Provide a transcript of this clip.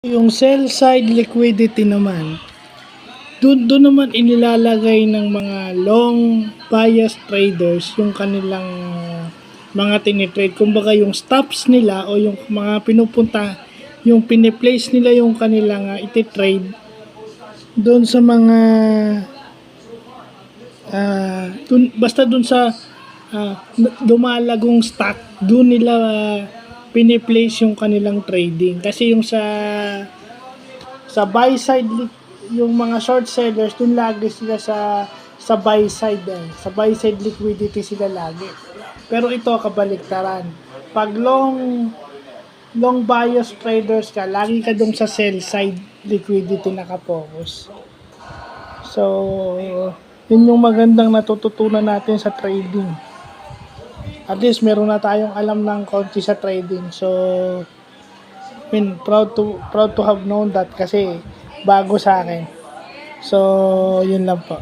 Yung sell side liquidity naman, doon naman inilalagay ng mga long bias traders yung kanilang mga tinitrade. Kumbaga yung stops nila o yung mga pinupunta, yung piniplace nila yung kanilang iti-trade doon sa mga basta doon sa lumalagong stock, doon nila piniplace yung kanilang trading. Kasi yung sa buy side, yung mga short sellers, dun lagi sila sa buy side sa buy side liquidity sila lagi. Pero ito kabaliktaran. Pag long bias traders ka, lagi ka dun sa sell side liquidity nakapokus. So, yun yung magandang natututunan natin sa trading. At least meron na tayong alam ng konti sa trading. So, proud to have known that kasi bago sa akin. So, yun lang po.